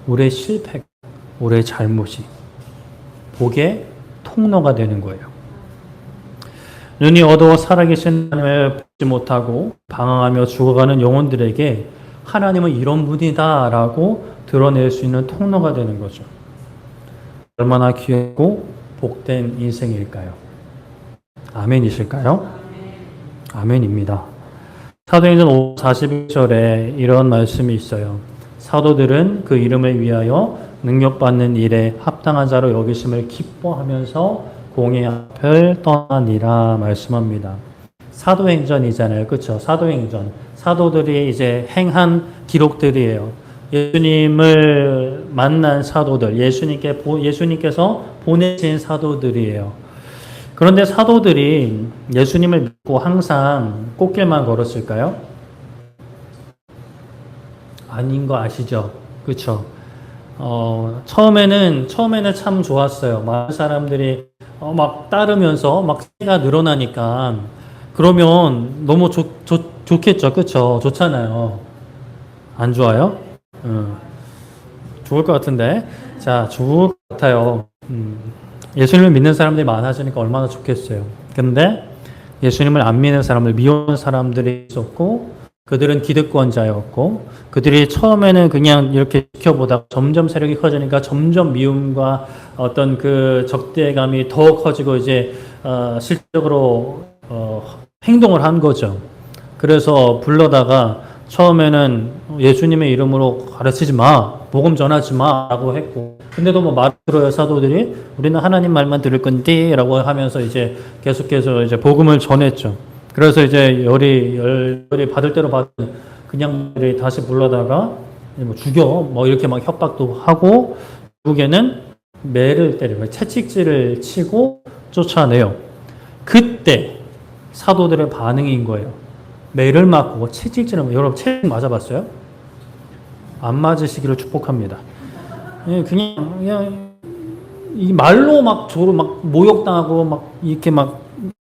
우리의 실패, 우리의 잘못이 복의 통로가 되는 거예요. 눈이 어두워 살아계신 하나님을 보지 못하고 방황하며 죽어가는 영혼들에게 하나님은 이런 분이다라고 드러낼 수 있는 통로가 되는 거죠. 얼마나 귀하고 복된 인생일까요? 아멘이실까요? 아멘입니다. 사도행전 5장 41절에 이런 말씀이 있어요. 사도들은 그 이름을 위하여 능력받는 일에 합당한 자로 여기심을 기뻐하면서 공의 앞을 떠나니라 말씀합니다. 사도행전이잖아요. 그렇죠? 사도행전. 사도들이 이제 행한 기록들이에요. 예수님을 만난 사도들, 예수님께서 보내신 사도들이에요. 그런데 사도들이 예수님을 믿고 항상 꽃길만 걸었을까요? 아닌 거 아시죠? 그렇죠? 처음에는 참 좋았어요. 많은 사람들이 막 따르면서 막 새가 늘어나니까 그러면 너무 좋겠죠, 그렇죠? 좋잖아요. 안 좋아요? 좋을 것 같은데, 자, 좋을 것 같아요. 예수님을 믿는 사람들이 많아지니까 얼마나 좋겠어요. 근데 예수님을 안 믿는 사람들, 미워하는 사람들이 있었고, 그들은 기득권자였고, 그들이 처음에는 그냥 이렇게 지켜보다가 점점 세력이 커지니까 점점 미움과 어떤 그 적대감이 더 커지고 이제 실질적으로 행동을 한 거죠. 그래서 불러다가 처음에는 예수님의 이름으로 가르치지 마, 복음 전하지 마라고 했고, 근데도 뭐 말 들어요. 사도들이 우리는 하나님 말만 들을 건데라고 하면서 이제 계속해서 이제 복음을 전했죠. 그래서 이제 열이 받을 대로 받은 그냥 다시 불러다가 뭐 죽여 뭐 이렇게 막 협박도 하고, 결국에는 매를 때려요. 채찍질을 치고 쫓아내요. 그때 사도들의 반응인 거예요. 매를 맞고 채찍질을, 여러분 채찍 맞아봤어요? 안 맞으시기를 축복합니다. 그냥 이 말로 막 저로 막 모욕당하고 막 이렇게 막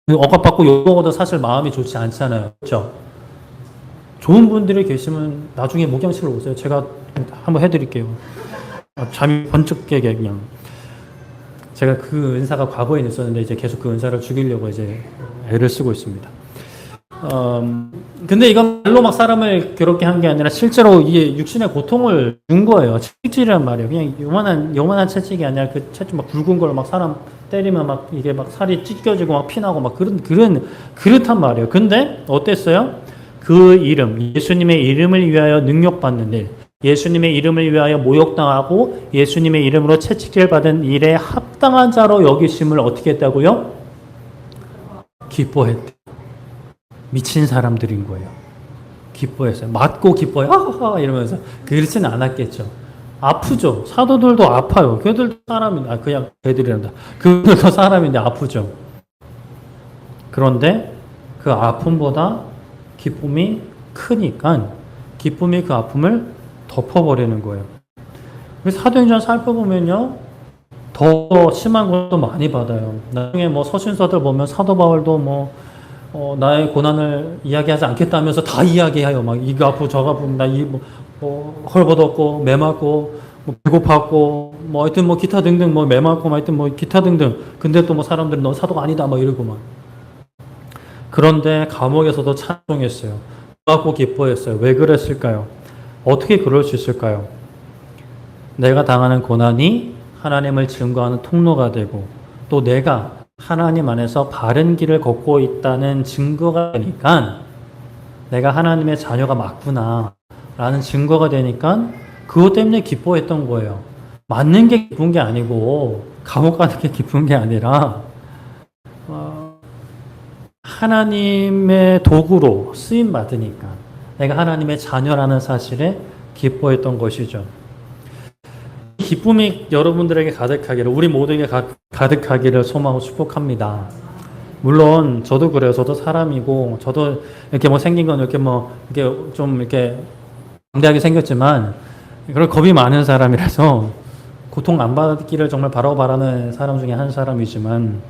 억압받고 욕먹어도 사실 마음이 좋지 않잖아요. 그렇죠? 좋은 분들이 계시면 나중에 목양실로 오세요. 제가 한번 해드릴게요. 잠이 번쩍 깨게 그냥. 제가 그 은사가 과거에 있었는데 이제 계속 그 은사를 죽이려고 이제 애를 쓰고 있습니다. 근데 이건 말로 막 사람을 괴롭게 한 게 아니라 실제로 이게 육신의 고통을 준 거예요. 채찍질이란 말이에요. 그냥 요만한 채찍이 아니라 그 채찍 막 굵은 걸 막 사람 때리면 막 이게 막 살이 찢겨지고 막 피나고 막 그렇단 말이에요. 근데 어땠어요? 그 이름, 예수님의 이름을 위하여 능력받는 일, 예수님의 이름을 위하여 모욕당하고 예수님의 이름으로 채찍질 받은 일에 합당한 자로 여기심을 어떻게 했다고요? 기뻐했대. 미친 사람들인 거예요. 기뻐했어요. 맞고 기뻐요. 하하하 이러면서. 그렇지는 않았겠죠. 아프죠. 사도들도 아파요. 그들도 사람인데, 그냥 걔들이란다. 그들도 사람인데 아프죠. 그런데 그 아픔보다 기쁨이 크니까 기쁨이 그 아픔을 덮어버리는 거예요. 사도행전 살펴보면요. 더 심한 것도 많이 받아요. 나중에 뭐 서신서들 보면 사도 바울도 나의 고난을 이야기하지 않겠다면서 다 이야기해요. 막 이거 아프고 저거 아프고 헐벗었고 매맞고 배고팠고 하여튼 기타 등등 매맞고 하여튼 기타 등등. 근데 또 사람들은 너 사도가 아니다 이러고 막. 그런데 감옥에서도 찬송했어요. 받고 기뻐했어요. 왜 그랬을까요? 어떻게 그럴 수 있을까요? 내가 당하는 고난이 하나님을 증거하는 통로가 되고 또 내가 하나님 안에서 바른 길을 걷고 있다는 증거가 되니까 내가 하나님의 자녀가 맞구나 라는 증거가 되니까 그것 때문에 기뻐했던 거예요. 맞는 게 기쁜 게 아니고 감옥 가는 게 기쁜 게 아니라 하나님의 도구로 쓰임 받으니까 내가 하나님의 자녀라는 사실에 기뻐했던 것이죠. 기쁨이 여러분들에게 가득하기를, 우리 모두에게 가득하기를 소망하고 축복합니다. 물론 저도 그래요. 저도 사람이고 저도 이렇게 생긴 건 이렇게 좀 이렇게 담대하게 생겼지만 그런 겁이 많은 사람이라서 고통 안 받기를 정말 바라는 사람 중에 한 사람이지만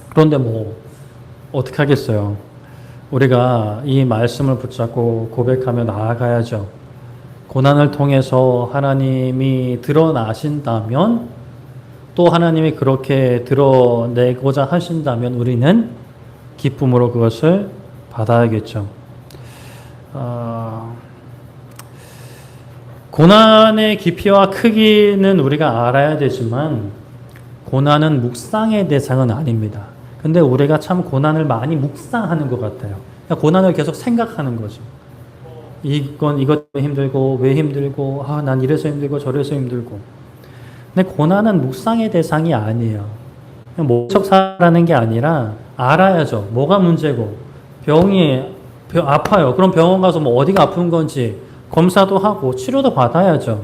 그런데 어떻게 하겠어요? 우리가 이 말씀을 붙잡고 고백하며 나아가야죠. 고난을 통해서 하나님이 드러나신다면 또 하나님이 그렇게 드러내고자 하신다면 우리는 기쁨으로 그것을 받아야겠죠. 고난의 깊이와 크기는 우리가 알아야 되지만 고난은 묵상의 대상은 아닙니다. 근데 우리가 참 고난을 많이 묵상하는 것 같아요. 고난을 계속 생각하는 거죠. 이것 힘들고 왜 힘들고 난 이래서 힘들고 저래서 힘들고. 근데 고난은 묵상의 대상이 아니에요. 모적 살아라는 게 아니라 알아야죠. 뭐가 문제고 아파요. 그럼 병원 가서 어디가 아픈 건지 검사도 하고 치료도 받아야죠.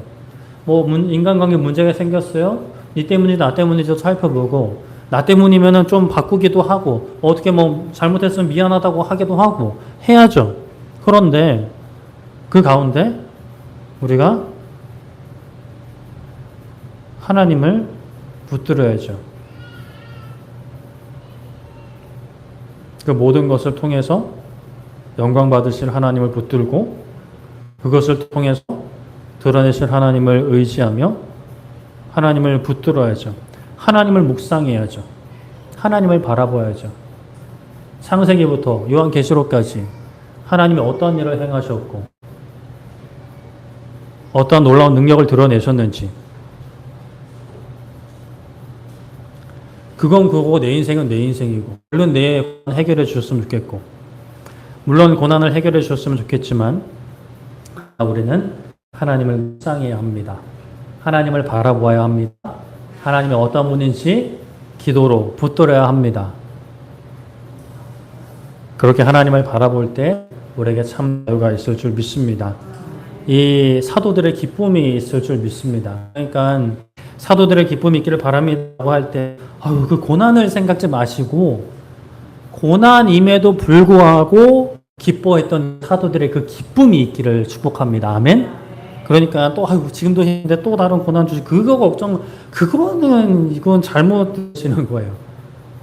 인간관계 문제가 생겼어요. 니 때문이지 나 때문이지 살펴보고 나 때문이면은 좀 바꾸기도 하고 어떻게 잘못했으면 미안하다고 하기도 하고 해야죠. 그런데 그 가운데 우리가 하나님을 붙들어야죠. 그 모든 것을 통해서 영광 받으실 하나님을 붙들고 그것을 통해서 드러내실 하나님을 의지하며 하나님을 붙들어야죠. 하나님을 묵상해야죠. 하나님을 바라봐야죠. 창세기부터 요한계시록까지 하나님이 어떤 일을 행하셨고 어떤 놀라운 능력을 드러내셨는지 그건 그거고 내 인생은 내 인생이고 물론 내 해결해 주셨으면 좋겠고 물론 고난을 해결해 주셨으면 좋겠지만 우리는 하나님을 묵상해야 합니다. 하나님을 바라보아야 합니다. 하나님이 어떤 분인지 기도로 붙들어야 합니다. 그렇게 하나님을 바라볼 때 우리에게 참 자유가 있을 줄 믿습니다. 이 사도들의 기쁨이 있을 줄 믿습니다. 그러니까 사도들의 기쁨이 있기를 바랍니다라고 할 때, 아유, 그 고난을 생각지 마시고, 고난임에도 불구하고 기뻐했던 사도들의 그 기쁨이 있기를 축복합니다. 아멘? 그러니까 또, 아유, 지금도 힘든데 또 다른 고난 주시, 그거 걱정, 이건 잘못 드시는 거예요.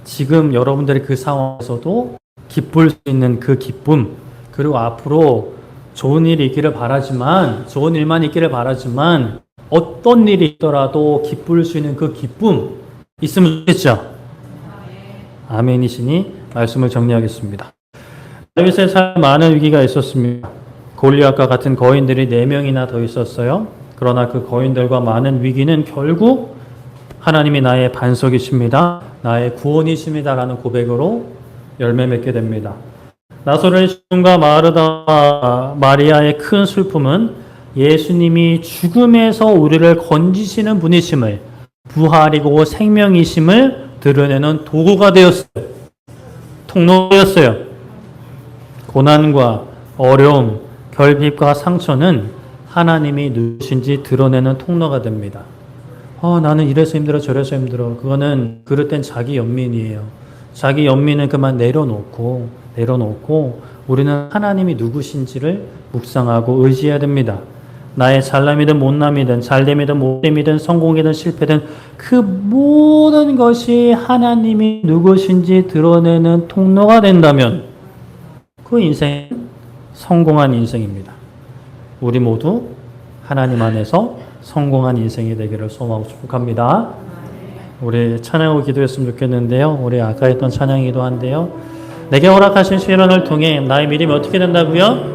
지금 여러분들의 그 상황에서도 기쁠 수 있는 그 기쁨, 그리고 앞으로 좋은 일이 있기를 바라지만, 좋은 일만 있기를 바라지만, 어떤 일이 있더라도 기쁠 수 있는 그 기쁨 있으면 좋겠죠? 아멘이시니 말씀을 정리하겠습니다. 다윗의 삶에 많은 위기가 있었습니다. 골리앗과 같은 거인들이 4명이나 더 있었어요. 그러나 그 거인들과 많은 위기는 결국 하나님이 나의 반석이십니다. 나의 구원이십니다라는 고백으로 열매 맺게 됩니다. 나사로의 죽음과 마르다와 마리아의 큰 슬픔은 예수님이 죽음에서 우리를 건지시는 분이심을, 부활이고 생명이심을 드러내는 도구가 되었어요. 통로였어요. 고난과 어려움, 결핍과 상처는 하나님이 누구신지 드러내는 통로가 됩니다. 나는 이래서 힘들어 저래서 힘들어. 그거는 그릇된 자기 연민이에요. 자기 연민을 그만 내려놓고 우리는 하나님이 누구신지를 묵상하고 의지해야 됩니다. 나의 잘남이든 못남이든 잘됨이든 못됨이든 성공이든 실패든 그 모든 것이 하나님이 누구신지 드러내는 통로가 된다면 그 인생은 성공한 인생입니다. 우리 모두 하나님 안에서 성공한 인생이 되기를 소망하고 축복합니다. 우리 찬양하고 기도했으면 좋겠는데요. 우리 아까 했던 찬양이기도 한데요. 내게 허락하신 시련을 통해 나의 믿음이 어떻게 된다고요?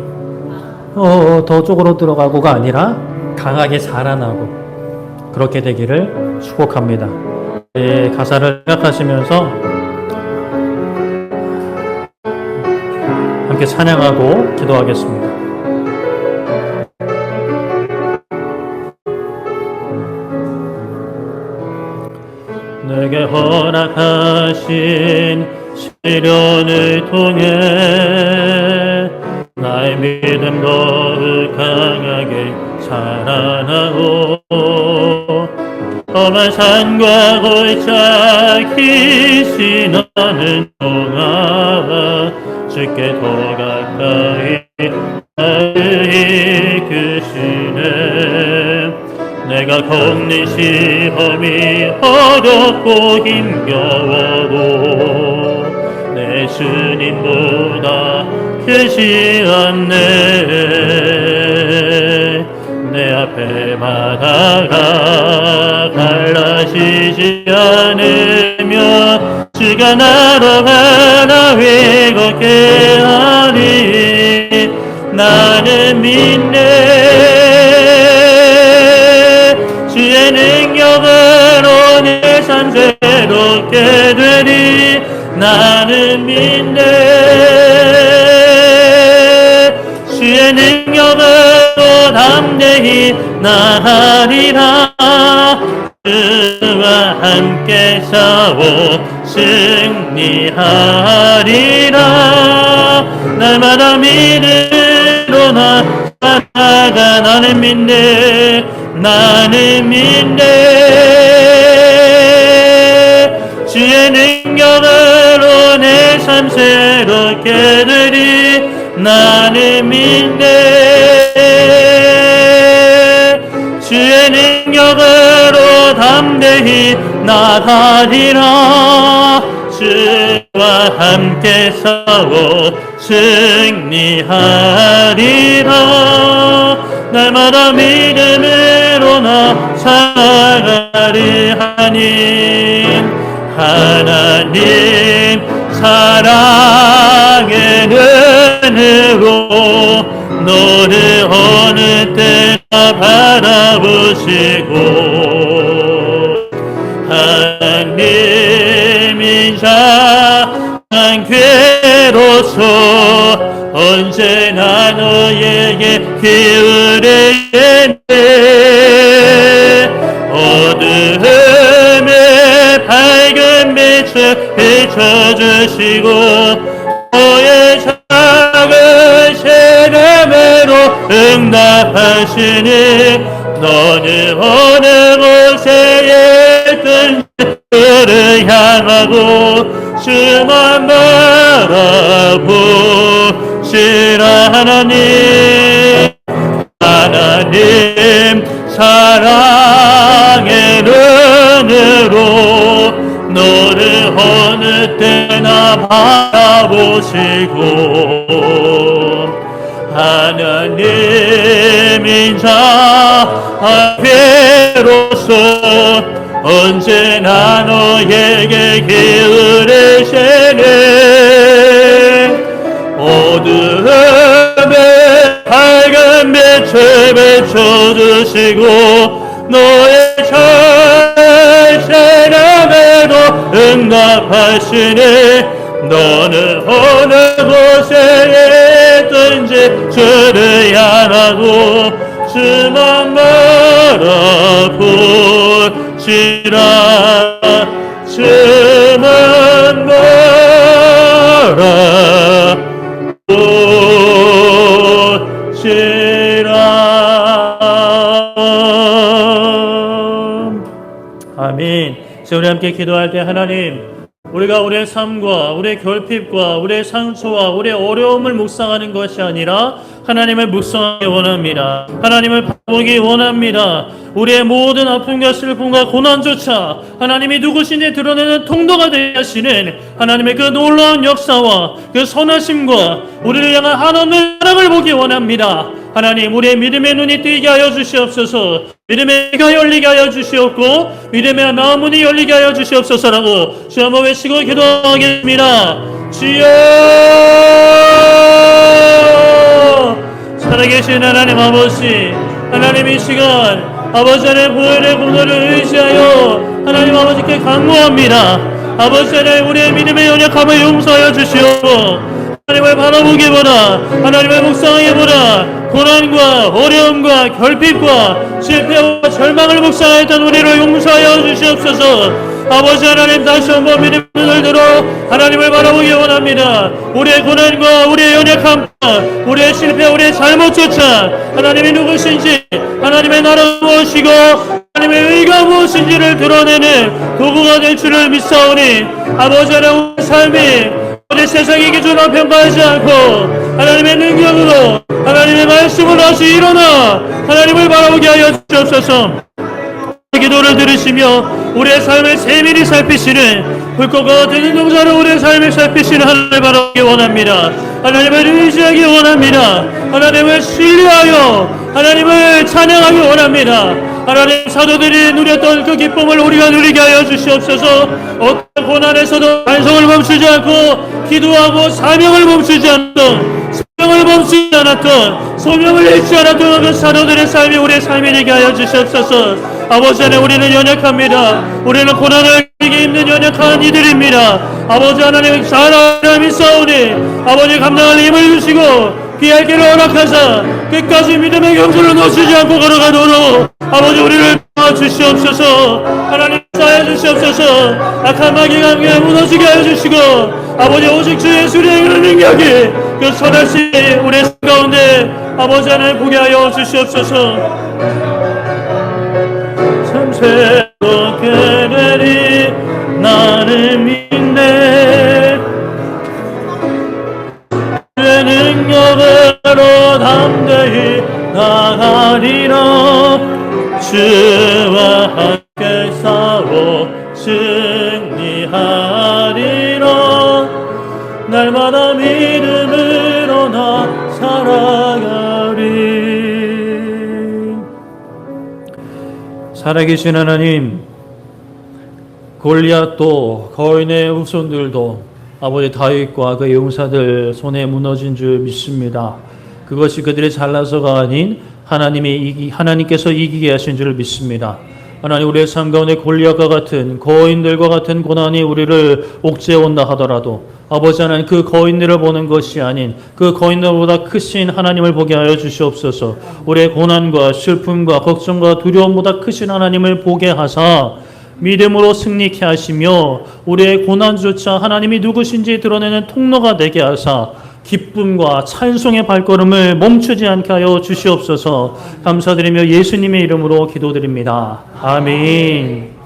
더 쪽으로 들어가고가 아니라 강하게 자라나고 그렇게 되기를 축복합니다. 가사를 생각하시면서 함께 찬양하고 기도하겠습니다. 내게 허락하신 시련을 통해 나의 믿음 더욱 강하게 자라나고 험한 산과 골짜기 지나는 동안 주께 더 가까이 나를 이끄시네. 내가 겪는 시험이 어렵고 힘겨워도 내 주님보다 크지 않네. 내 앞에 바다가 갈라지지 않으며 주가 나로 하나 위걷게 하니 나는 믿네. 주의 능력으로 내 삶 새롭게 되니 나는 믿네. 주의 능력으로 담대히 나가리라. 주와 함께 싸워 승리하리라. 날마다 믿음으로 나아가 나는 믿네. 나는 믿네. 주의 능력으로 내 삶 새롭게 되리. 나는 믿네. 주의 능력으로 담대히 나가리라. 주와 함께 싸워 승리하리라. 날마다 믿음으로 나아가리 하니 하나님 사랑의 은혜로 너를 어느 때나 바라보시고 하나님 인자한 괴로서 언제나 너에게 기울이겠네. 어둠에 밝은 빛을 비춰주시고 너의 작은 세례매로 응답하시니 너는 어느 곳에 있든 그를 향하고 주만 바라보시라. 하나님 사랑의 눈으로 너를 어느 때나 바라보시고 하나님인 자비로서 언제나 너에게 기울이시네. 어둠에 밝은 빛을 비춰주시고 너의 절제함에도 응답하시니 너는 어느 곳에 있든지 주를 향하고 주만 바라보시라. 주만 바라보시라. 아멘. 우리 함께 기도할 때 하나님, 우리가 우리의 삶과 우리의 결핍과 우리의 상처와 우리의 어려움을 묵상하는 것이 아니라 하나님을 묵상하기 원합니다. 하나님을 바라보기 원합니다. 우리의 모든 아픔과 슬픔과 고난조차 하나님이 누구신지 드러내는 통로가 되게 하시는 하나님의 그 놀라운 역사와 그 선하심과 우리를 향한 하나님의 사랑을 보기 원합니다. 하나님, 우리의 믿음의 눈이 뜨게 하여 주시옵소서. 믿음의 귀가 열리게 하여 주시옵고 믿음의 마음문이 열리게 하여 주시옵소서라고 주 한번 외치고 기도하겠습니다. 주여! 살아계신 하나님 아버지, 하나님 이 시간 아버지 하나님 보혈의 공로를 의지하여 하나님 아버지께 간구합니다. 아버지 하나님 우리의 믿음의 연약함을 용서하여 주시옵고 하나님을 바라보기보다 하나님을 묵상하기보다 고난과 어려움과 결핍과 실패와 절망을 묵상하였던 우리를 용서하여 주시옵소서. 아버지 하나님 다시 한번 믿음의 눈을 들어 하나님을 바라보기 원합니다. 우리의 고난과 우리의 연약함과 우리의 실패 우리의 잘못조차 하나님이 누구신지 하나님의 나라가 무엇이고 하나님의 의가 무엇인지를 드러내는 도구가 될 줄을 믿사오니 아버지 하나님 우리 삶이 우리 세상의 기준으로 평가하지 않고 하나님의 능력으로 하나님의 말씀을 다시 일어나 하나님을 바라보게 하여 주옵소서. 기도를 들으시며 우리의 삶을 세밀히 살피시는 불꽃과 같은 눈동자로 우리의 삶을 살피시는 하나님을 바라보기 원합니다. 하나님을 의지하기 원합니다. 하나님을 신뢰하여 하나님을 찬양하기 원합니다. 하나님 사도들이 누렸던 그 기쁨을 우리가 누리게 하여 주시옵소서. 어떤 고난에서도 반성을 멈추지 않고 기도하고 사명을 멈추지 않던 소명을 멈추지 않았던 소명을 잃지 않았던 그 사도들의 삶이 우리의 삶이 되게 하여 주시옵소서. 아버지 하나님 우리는 연약합니다. 우리는 고난을 이기기 힘든 연약한 이들입니다. 아버지 하나님 사랑을 믿사오니 아버지 감당할 힘을 주시고 귀할 길을 허락하사 끝까지 믿음의 경주를 놓치지 않고 걸어가도록 아버지 우리를 도와주시옵소서. 하나님 사하여 주시옵소서. 악한 마귀가 함께 무너지게 하여 주시고 아버지 오직 주 예수의 이끄는 능력이 그 선하신 우리의 삶 가운데 아버지 하나님 보게 하여 주시옵소서. 참 새롭게 되리 나를 믿네 내 능력으로 담대히 나가리라 주와 함께 싸워 승리하리라 날마다 믿음으로 나 살아가리. 살아계신 하나님, 골리앗도 거인의 후손들도 아버지 다윗과 그 용사들 손에 무너진 줄 믿습니다. 그것이 그들이 잘나서가 아닌 하나님께서 이기게 하신 줄 믿습니다. 하나님 우리의 삶 가운데 골리앗과 같은 거인들과 같은 고난이 우리를 옥죄어 온다 하더라도 아버지 하나님 그 거인들을 보는 것이 아닌 그 거인들보다 크신 하나님을 보게 하여 주시옵소서. 우리의 고난과 슬픔과 걱정과 두려움보다 크신 하나님을 보게 하사 믿음으로 승리케 하시며 우리의 고난조차 하나님이 누구신지 드러내는 통로가 되게 하사 기쁨과 찬송의 발걸음을 멈추지 않게 하여 주시옵소서. 감사드리며 예수님의 이름으로 기도드립니다. 아멘.